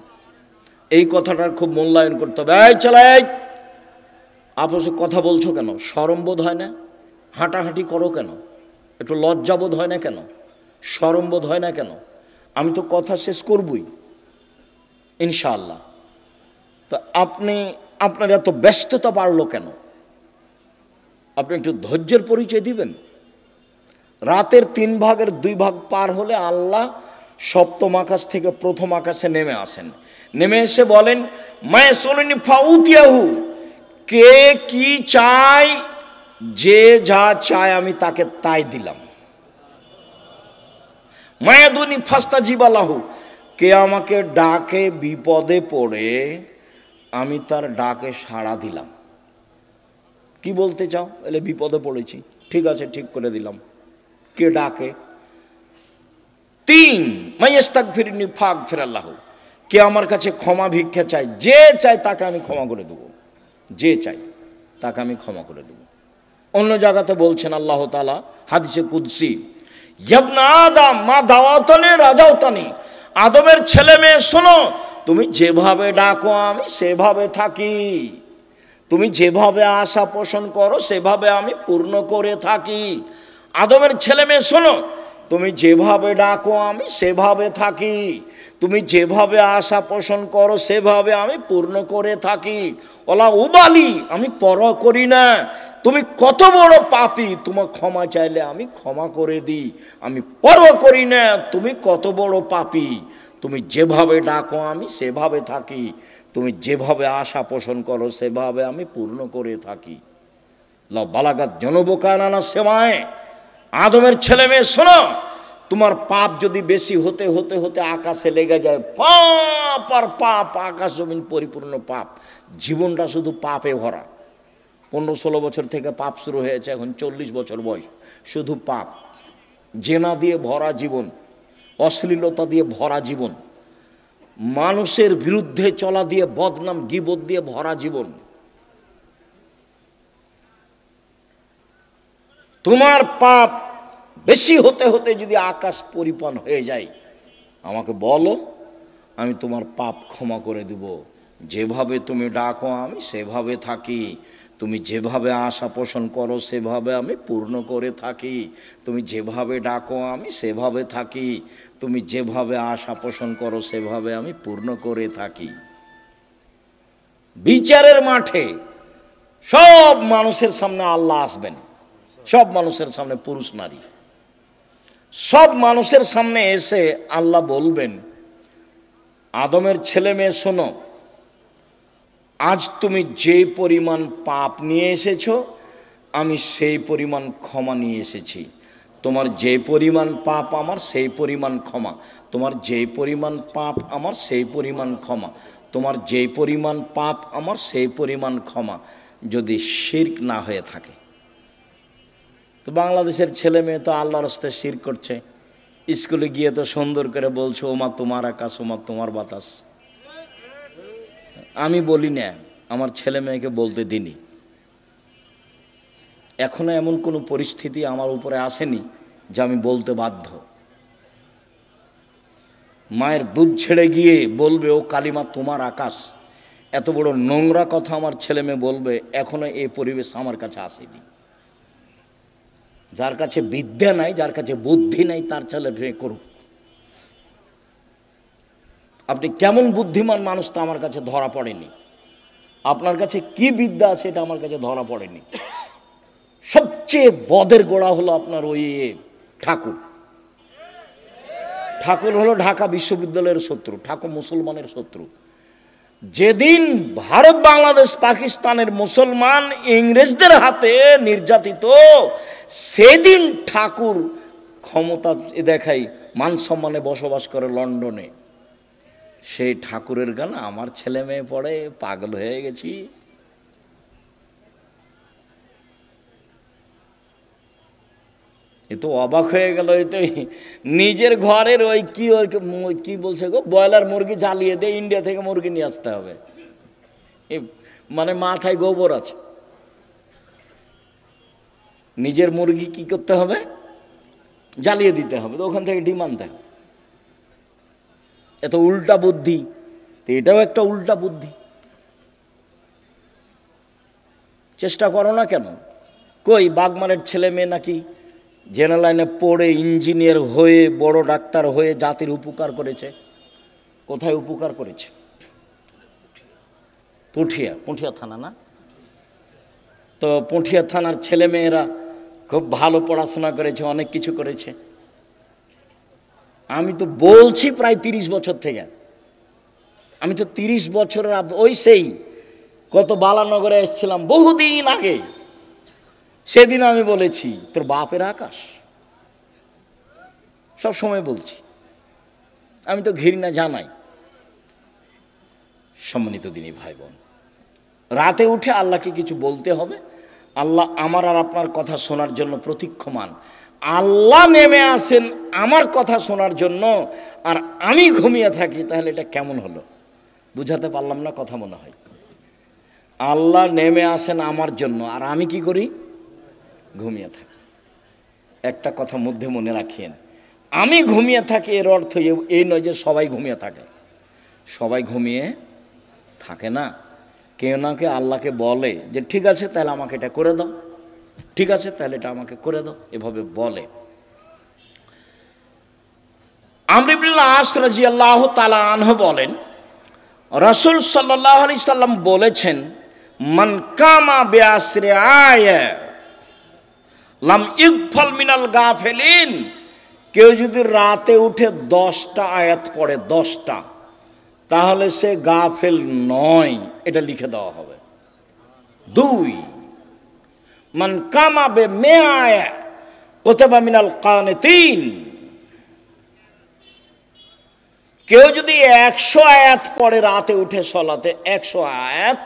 এই কথাটার খুব মূল্যায়ন করতে হবে। এই চালাই, আপসে কথা বলছো কেন? শরম বোধ হয় না? হাঁটাহাঁটি করো কেন? একটু লজ্জা বোধ হয় না কেন? শরম বোধ হয় না কেন? আমি তো কথা শেষ করবই ইনশাআল্লাহ। তো আপনার এত ব্যস্ততা বাড়লো কেন? আপনি একটু ধৈর্যের পরিচয় দিবেন। রাতের 3 ভাগের 2 ভাগ পার হলে আল্লাহ সপ্তম আকাশ থেকে প্রথম আকাশে নেমে আসেন। নেমে এসে বলেন, মায়ে সোলনি ফাউতিয়াহু, কে কি চায়, যে যা চায় আমি তাকে তাই দিলাম। মায়াদুনি ফাস্তা জিবালাহু, কে আমাকে ডাকে বিপদে পড়ে আমি তার ডাকে সাড়া দিলাম। কি বলতে চাও? এলে বিপদে পড়েছি, ঠিক আছে, ঠিক করে দিলাম। কে ডাকে? 3 মাইয়াস্তাগফিরনি ফাগফিরাল্লাহু, কে আমার কাছে ক্ষমা ভিক্ষা চায়, যে চায় তাকে আমি ক্ষমা করে দেব, যে চাই তাকে আমি ক্ষমা করে দেব। অন্য জায়গাতে বলছেন আল্লাহ তাআলা হাদিসে কুদসি, ইবনা আদম মা দাওয়াতানি রাজাওতানি, আদমের ছেলে মেয়ে শোনো, তুমি যেভাবে ডাকো আমি সেভাবে থাকি, তুমি যেভাবে আশা পোষণ করো সেভাবে আমি পূর্ণ করে থাকি। আদমের ছেলে মেয়ে শোনো, তুমি যেভাবে ডাকো আমি সেভাবে থাকি, তুমি যেভাবে আশা পোষণ করো সেভাবে আমি পূর্ণ করে থাকি। ওলা উবালি, আমি পরোয়া করি না তুমি কত বড় পাপী, তোমার ক্ষমা চাইলে আমি ক্ষমা করে দিই, আমি পরোয়া করি না তুমি কত বড় পাপী, তুমি যেভাবে ডাকো আমি সেভাবে থাকি, তুমি যেভাবে আশা পোষণ করো সেভাবে আমি পূর্ণ করে থাকি। লা বালাগাত জনবকানানা সেমায়, আদমের ছেলে মেয়ে শোনো, তোমার পাপ যদি বেশি হতে হতে হতে আকাশে লেগে যায়, পাপ আর পাপ, আকাশ জমিন পরিপূর্ণ পাপ, জীবনটা শুধু পাপে ভরা। 15-16 বছর থেকে পাপ শুরু হয়েছে, এখন 40 বছর বয়স, শুধু পাপ, জেনা দিয়ে ভরা জীবন, অশ্লীলতা দিয়ে ভরা জীবন, মানুষের বিরুদ্ধে চলা দিয়ে, বদনাম গীবত দিয়ে ভরা জীবন। তোমার পাপ বেশি হতে হতে যদি আকাশ পরিপূর্ণ হয়ে যায়, আমাকে বলো, আমি তোমার পাপ ক্ষমা করে দেব। যেভাবে তুমি ডাকো আমি সেভাবে থাকি, তুমি যেভাবে আশা পোষণ করো সেভাবে আমি পূর্ণ করে থাকি, তুমি যেভাবে ডাকো আমি সেভাবে থাকি, তুমি যেভাবে আশা পোষণ করো সেভাবে আমি পূর্ণ করে থাকি। বিচারের মাঠে সব মানুষের সামনে আল্লাহ আসবেন, সব মানুষের সামনে, পুরুষ নারী সব মানুষের সামনে এসে আল্লাহ বলবেন, আদমের ছেলে মেয়ে শোনো, আজ তুমি যে পরিমাণ পাপ নিয়ে এসেছো আমি সেই পরিমাণ ক্ষমা নিয়ে এসেছি। তোমার যে পরিমাণ পাপ আমার সেই পরিমাণ ক্ষমা, তোমার যে পরিমাণ পাপ আমার সেই পরিমাণ ক্ষমা, তোমার যে পরিমাণ পাপ আমার সেই পরিমাণ ক্ষমা, যদি শিরক না হয়ে থাকে। তো বাংলাদেশের ছেলে মেয়ে তো আল্লাহর রাস্তায় শিরক করছে, স্কুলে গিয়ে তো সুন্দর করে বলছে ওমা তোমার আকাশ, ওমা তোমার বাতাস। আমি বলি না, আমার ছেলে মেয়েকে বলতে দিনি। এখনো এমন কোনো পরিস্থিতি আমার উপরে আসেনি যে আমি বলতে বাধ্য। মায়ের দুধ ছেড়ে গিয়ে বলবে ও কালিমা তোমার আকাশ, এত বড় নোংরা কথা আমার ছেলে মেয়ে বলবে, এখনো এই পরিবেশ আমার কাছে আসেনি। যার কাছে বিদ্যা নাই, যার কাছে বুদ্ধি নাই, তার ছেলে মেয়ে করুক। আপনি কেমন বুদ্ধিমান মানুষ তা আমার কাছে ধরা পড়েনি, আপনার কাছে কি বিদ্যা আছে এটা আমার কাছে ধরা পড়েনি। সবচেয়ে বদের গোড়া হলো আপনার ওই ঠাকুর। ঠাকুর হলো ঢাকা বিশ্ববিদ্যালয়ের শত্রু, ঠাকুর মুসলমানের শত্রু। যেদিন ভারত বাংলাদেশ পাকিস্তানের মুসলমান ইংরেজদের হাতে নির্যাতিত, সেদিন ঠাকুর ক্ষমতা দেখাই মান সম্মানে বসবাস করে লন্ডনে। সেই ঠাকুরের গান আমার ছেলে মেয়ে পড়ে, পাগল হয়ে গেছি। এ তো অবাক হয়ে গেল। এই তো নিজের ঘরের ওই কি বলছে গো, ব্রয়লার মুরগি জ্বালিয়ে দিয়ে ইন্ডিয়া থেকে মুরগি নিয়ে আসতে হবে। মানে মাথায় গোবর আছে। নিজের মুরগি কি করতে হবে, জ্বালিয়ে দিতে হবে, তো ওখান থেকে ডিম আনতে হবে। এত উল্টা বুদ্ধি, তো এটাও একটা উল্টা বুদ্ধি। চেষ্টা করো না কেন? কই বাগমারের ছেলে মেয়ে নাকি জেনারেল লাইনে পড়ে ইঞ্জিনিয়ার হয়ে বড় ডাক্তার হয়ে জাতির উপকার করেছে। কোথায় উপকার করেছে? পুঠিয়া থানা না? তো পুঠিয়া থানার ছেলে মেয়েরা খুব ভালো পড়াশোনা করেছে, অনেক কিছু করেছে। আমি তো বলছি প্রায় 30 বছর থেকে, আমি তো 30 বছরের ওই সেই কত বালানগরে এসেছিলাম বহুদিন আগে, সেদিন আমি বলেছি তোর বাপের আকাশ, সব সময় বলছি। আমি তো ঘৃণা জানাই। সম্মানিত দিনী ভাই বোন, রাতে উঠে আল্লাহকে কিছু বলতে হবে। আল্লাহ আমার আর আপনার কথা শোনার জন্য প্রতীক্ষমান। আল্লাহ নেমে আসেন আমার কথা শোনার জন্য, আর আমি ঘুমিয়ে থাকি, তাহলে এটা কেমন হলো? বুঝাতে পারলাম না কথা মনে হয়। আল্লাহ নেমে আসেন আমার জন্য, আর আমি কি করি? ঘুমিয়ে থাকি। একটা কথা মধ্যে মনে রাখিয়েন, আমি ঘুমিয়ে থাকি এর অর্থ এই নয় যে সবাই ঘুমিয়ে থাকে। সবাই ঘুমিয়ে থাকে না। কেউ না কেউ আল্লাহকে বলে যে ঠিক আছে তাহলে আমাকে এটা করে দাও, ঠিক আছে তাহলে এটা আমাকে করে দাও, এভাবে বলে। আমর ইবনে আস রাদিয়াল্লাহু তাআলা আনহু বলেন, রাসূল সাল্লাল্লাহু আলাইহি সাল্লাম বলেছেন, মান কামা বিআসরি আয়া লাম ইগফাল মিনাল গাফিলিন। কেউ যদি রাতে উঠে 10টা আয়াত পড়ে, 10টা, তাহলে সে গাফেল নয়, এটা লিখে দেওয়া হবে। 2, মান কামা বে মিআয়া কুতিবা মিনাল কানিতিন। কেউ যদি 100 আয়াত পড়ে রাতে উঠে সলাতে, 100 আয়াত,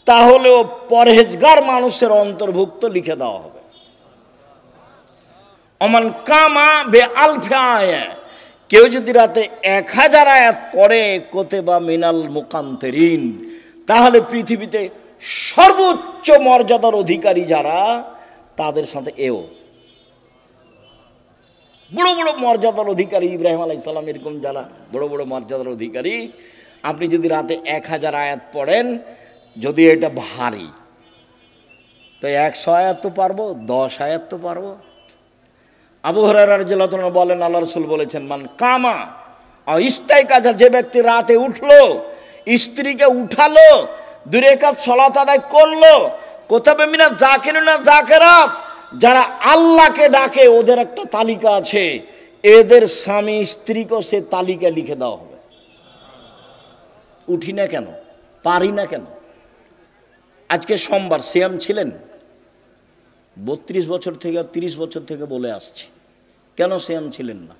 তাহলে ও পরহেজগার মানুষের অন্তর্ভুক্ত লিখে দেওয়া হবে। অমান কামা বে আলফি আয়া, কেউ যদি রাতে 1000 আয়াত পড়ে কুতিবা মিনাল মুকান্তিরিন, তাহলে পৃথিবীতে সর্বোচ্চ মর্যাদার অধিকারী যারা, তাদের সাথে এও বড় বড় মর্যাদার অধিকারী, ইব্রাহিম আলাইহিস সালাম এরকম যারা বড় বড় মর্যাদার অধিকারী, আপনি যদি রাতে 1000 আয়াত পড়েন, যদি এটা ভারী, তো 100 আয়াত তো পারবো, 10 আয়াত তো পারবো। আবু হুরায়রা রাদিয়াল্লাহু তাআলা বলেন, আল্লাহ রাসূল বলেছেন, মান কামা ইস্তাইকাজা, যে ব্যক্তি রাতে উঠলো, স্ত্রীকে উঠালো, 2 রাকাত সালাত আদায় করলো, কুতিবা মিনাজ যাকিরিনা যাকিরাত, যারা আল্লাহকে ডাকে ওদের একটা তালিকা আছে, এদের স্বামী স্ত্রীকেও সে তালিকা লিখে দেওয়া হবে। উঠি না কেন, পারি না কেন? আজকে সোমবার, সিয়াম ছিলেন 32 বছর থেকে 30 বছর থেকে বলে আসছি, কেন সিয়াম ছিলেন না?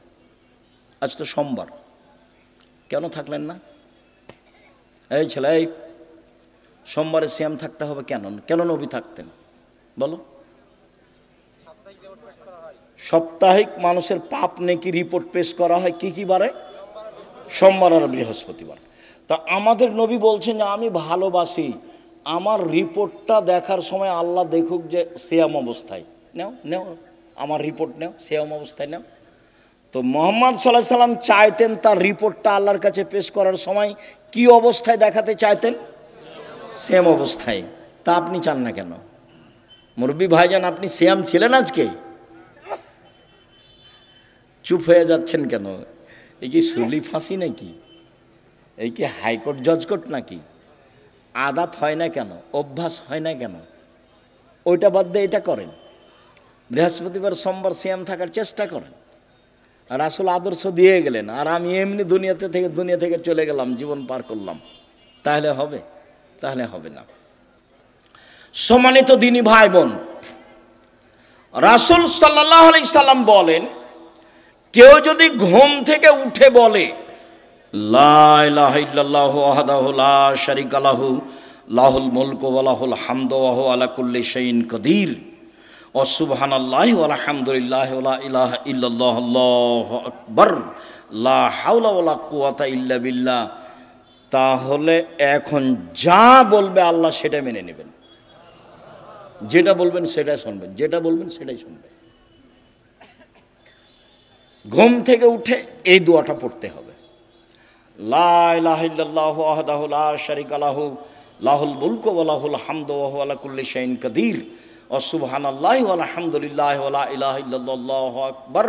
আজ তো সোমবার, কেন থাকলেন না? এই ছেলে, এই সোমবারে সিয়াম থাকতে হবে কেন? কেন নবী থাকতেন বলো? সাপ্তাহিক মানুষের পাপ নেকি রিপোর্ট পেশ করা হয় কি কি বারে? সোমবার আর বৃহস্পতিবার। তা আমাদের নবী বলছেন যে আমি ভালোবাসি আমার রিপোর্টটা দেখার সময় আল্লাহ দেখুক যে সিয়াম অবস্থায়। নেও আমার রিপোর্ট নেও, সিয়াম অবস্থায় নেও। তো মুহাম্মদ সাল্লাল্লাহু আলাইহি সাল্লাম চাইতেন তার রিপোর্টটা আল্লাহর কাছে পেশ করার সময় কি অবস্থায় দেখাতে চাইতেন? সিয়াম অবস্থায়। তা আপনি চান না কেন? মুরব্বী ভাইজান, আপনি সিয়াম ছিলেন আজকে? চুপ হয়ে যাচ্ছেন কেন? এই কি সুলি ফাঁসি নাকি? এই কি হাইকোর্ট জজকোর্ট নাকি? আদাত হয় না কেন? অভ্যাস হয় না কেন? ওইটা বাদ দিয়ে এটা করেন। বৃহস্পতিবার সোমবার সিয়াম থাকার চেষ্টা করেন। রাসূল আদর্শ দিয়ে গেলেন, আর আমি এমনি দুনিয়া থেকে চলে গেলাম, জীবন পার করলাম। তাহলে হবে? তাহলে হবে না। সম্মানিত দিনী ভাই বোন, রাসূল সাল্লাল্লাহু আলাইহি সাল্লাম বলেন, কেউ যদি ঘুম থেকে উঠে বলে লা ইলাহা ইল্লাল্লাহু ওয়াহদাহু লা শারীকা লাহু লাহুল মুলকু ওয়া লাহুল হামদু ওয়া হুয়া আলা কুল্লি শাইইন কাদির ওয়া সুবহানাল্লাহি ওয়া আলহামদুলিল্লাহি ওয়া লা ইলাহা ইল্লাল্লাহু আল্লাহু আকবার লা হাওলা ওয়া লা কুওয়াতা ইল্লা বিল্লাহ, তাহলে এখন যা বলবে আল্লাহ সেটা মেনে নেবেন। যেটা বলবেন সেটাই শুনবেন, যেটা বলবেন সেটাই শুনবেন। ঘুম থেকে উঠে এই দোয়াটা পড়তে হবে, লা ইলাহা ইল্লাল্লাহু ওয়াহদাহু লা শারীকা লাহু লাহুল মুলকু ওয়া লাহুল হামদু ওয়া হুয়া আলা কুল্লি শাইইন কাদির ওয়া সুবহানাল্লাহি ওয়া আলহামদুলিল্লাহি ওয়া লা ইলাহা ইল্লাল্লাহু আকবার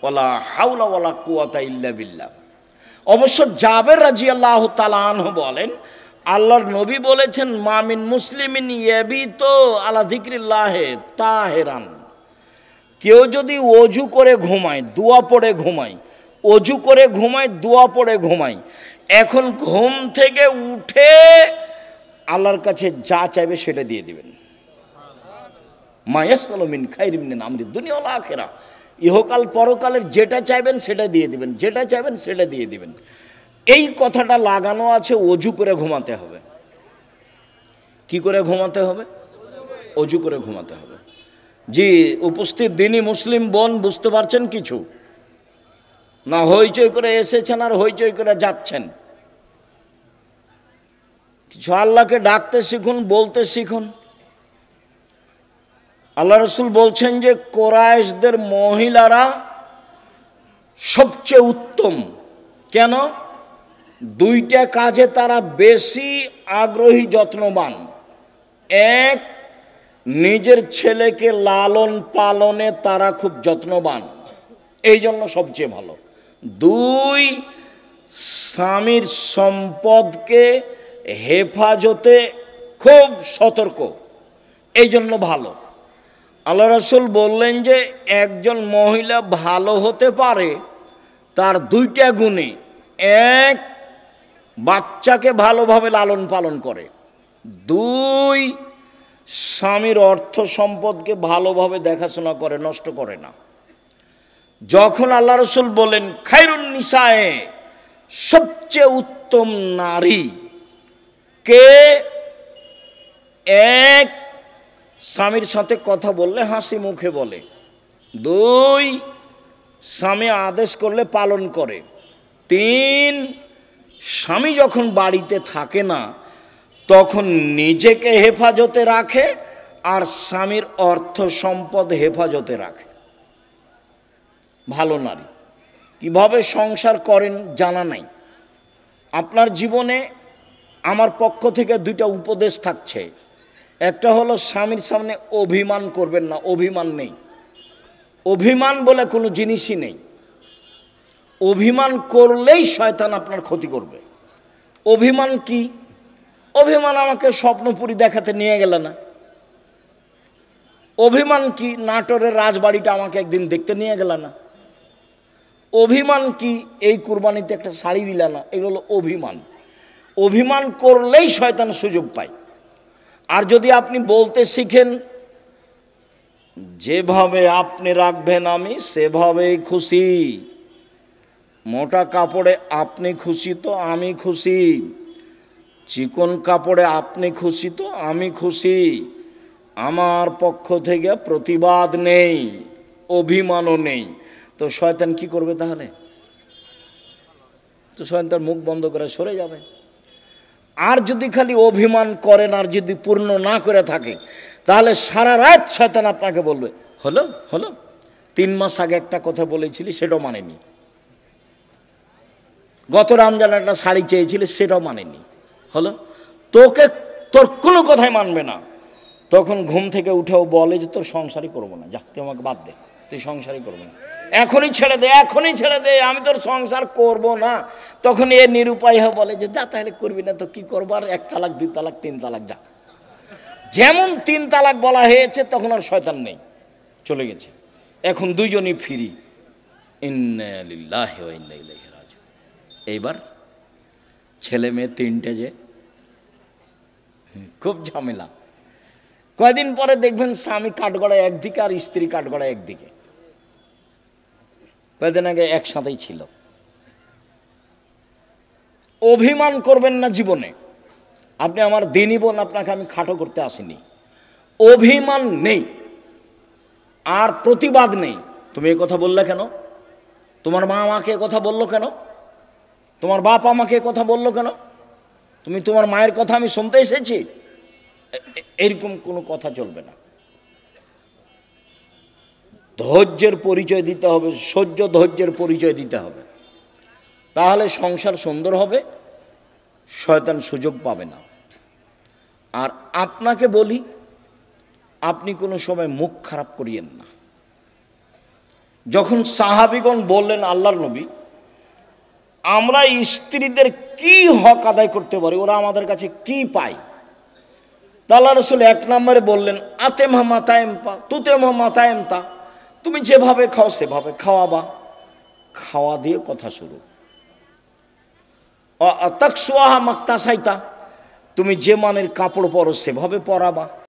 ওয়া লা হাওলা ওয়া লা কুওয়াতা ইল্লা বিল্লাহ। অবশ্য জাবের রাদিয়াল্লাহু তাআলা আনহু বলেন, আল্লাহর নবী বলেছেন, মামিন মুসলিমিন ইয়াবিতু আলা যিকরিল্লাহি তাহিরান, কেউ যদি ওযু করে ঘুমায়, দোয়া পড়ে ঘুমায়, ওযু করে ঘুমায়, দোয়া পড়ে ঘুমায়, এখন ঘুম থেকে উঠে আল্লাহর কাছে যা চাইবে সেটা দিয়ে দিবেন। মা ইয়াসআলু মিন খাইরিন মিন আমরি দুনিয়া ওয়াল আখিরা, ইহকাল পরকালের যেটা চাইবেন সেটা দিয়ে দিবেন, যেটা চাইবেন সেটা দিয়ে দিবেন। এই কথাটা লাগানো আছে ওযু করে ঘুমাতে হবে। কি করে ঘুমাতে হবে? ওযু করে ঘুমাতে হবে। জি, উপস্থিত দিনী মুসলিম বোন, বুঝতে পারছেন কিছু? না হইচই করে এসেছেন আর হইচই করে যাচ্ছেন? কিছু আল্লাহকে ডাকতে শিখুন, বলতে শিখুন। আল্লাহ রাসূল বলছেন যে কোরাইশদের মহিলারা সবচেয়ে উত্তম। কেন? দুইটা কাজে তারা বেশি আগ্রহী, যত্নবান। এক, নিজের ছেলেকে লালন পালনে তারা খুব যত্নবান, এই জন্য সবচেয়ে ভালো। দুই, স্বামীর সম্পদকে হেফাজতে খুব সতর্ক, এই জন্য ভালো। আল্লাহ রাসূল বললেন যে একজন মহিলা ভালো হতে পারে তার দুইটা গুণে। এক, বাচ্চাকে ভালোভাবে লালন পালন করে। দুই, স্বামীর অর্থ সম্পদকে ভালোভাবে দেখাশোনা করে, নষ্ট করে না। যখন আল্লাহ রাসূল বলেন খায়রুন নিসায়ে, সবচেয়ে উত্তম নারী কে? এক, স্বামীর সাথে কথা বললে হাসি মুখে বলে। দুই, স্বামী আদেশ করলে পালন করে। তিন, স্বামী যখন বাড়িতে থাকে না তখন নিজেকে হেফাজতে রাখে আর স্বামীর অর্থ সম্পদ হেফাজতে রাখে। ভালো নারী। কিভাবে সংসার করেন জানা নাই। আপনার জীবনে আমার পক্ষ থেকে দুইটা উপদেশ থাকছে। একটা হলো স্বামীর সামনে অভিমান করবেন না, অভিমান নেই। অভিমান বলে কোনো জিনিসই নেই। অভিমান করলেই শয়তান আপনার ক্ষতি করবে। অভিমান কি? অভিমান আমাকে স্বপ্নপুরী দেখাতে নিয়ে গেল না। অভিমান কি? নাটোরের রাজবাড়িটা আমাকে একদিন দেখতে নিয়ে গেল না। অভিমান কি? এই কুরবানিতে একটা শাড়ি দিল না। এগুলো হলো অভিমান। অভিমান করলেই শয়তান সুযোগ পায়। আর যদি আপনি বলতে শিখেন যেভাবে আপনি রাখবেন আমি সেভাবেই খুশি, মোটা কাপড়ে আপনি খুশি তো আমি খুশি, চিকন কাপড়ে আপনি খুশি তো আমি খুশি, আমার পক্ষ থেকে প্রতিবাদ নেই, অভিমানও নেই, তো শয়তান কি করবে তাহলে? তো শয়তান তার মুখ বন্ধ করে সরে যাবে। আর যদি খালি অভিমান করেন আর যদি পূর্ণ না করে থাকে তাহলে সারা রাত শয়তান আপনাকে বলবে হলো হলো 3 মাস আগে একটা কথা বলেছিলি সেটাও মানেনি, গত রমজানে একটা শাড়ি চেয়েছিলি সেটাও মানেনি, হলো তোকে তোর কোনো কথাই মানবে না। তখন ঘুম থেকে উঠেও বলে যে তোর সংসারই করবো না, যা তুই আমাকে বাদ দে, তুই সংসারই করবো না, এখনই ছেড়ে দে, এখনই ছেড়ে দে, আমি তোর সংসার করব না। তখন এ নিরুপায় হয়ে বলে যে যা তাহলে করবি না তো কি করবো, আর 1 তালাক 2 তালাক 3 তালাক যা। যেমন 3 তালাক বলা হয়েছে তখন আর শয়তান নেই, চলে গেছে। এখন দুইজনই ফ্রি। ইন্না লিল্লাহি ওয়া ইন্না ইলাইহি রাজিউন। এইবার ছেলে মেয়ে 3টে যে খুব ঝামেলা। কয়দিন পরে দেখবেন স্বামী কাঠগড়ায় একদিকে আর স্ত্রী কাঠগড়ায় একদিকে। কয়দিন আগে একসাথেই ছিল। অভিমান করবেন না জীবনে। আপনি আমার দিনই বোন, আপনাকে আমি খাটো করতে আসিনি। অভিমান নেই আর প্রতিবাদ নেই। তুমি এই কথা বললে কেন? তোমার মা আমাকে কথা বললো কেন? তোমার বাপ আমাকে কথা বললো কেন? তুমি তোমার মায়ের কথা আমি শুনতে এসেছি? এরকম কোনো কথা চলবে না। ধৈর্যের পরিচয় দিতে হবে, সহ্য ধৈর্যের পরিচয় দিতে হবে, তাহলে সংসার সুন্দর হবে, শয়তান সুযোগ পাবে না। আর আপনাকে বলি, আপনি কোনো সময় মুখ খারাপ করিয়েন না। যখন সাহাবীগণ বললেন আল্লাহর নবী, আমরা স্ত্রীদের কি হক আদায় করতে পারি, ওরা আমাদের কাছে কি পায়, তা আল্লাহ রাসূল এক নম্বরে বললেন, আতেমা মাতায়েমতা তুতেমা মাতায়েমতা, তুমি যেভাবে খাও সেভাবে খাওয়াবা। খাওয়া দিয়ে কথা শুরু। তাকসুয়াহা মাক্তাসাইতা, তুমি যে মানের কাপড় পরো সেভাবে পরাবা।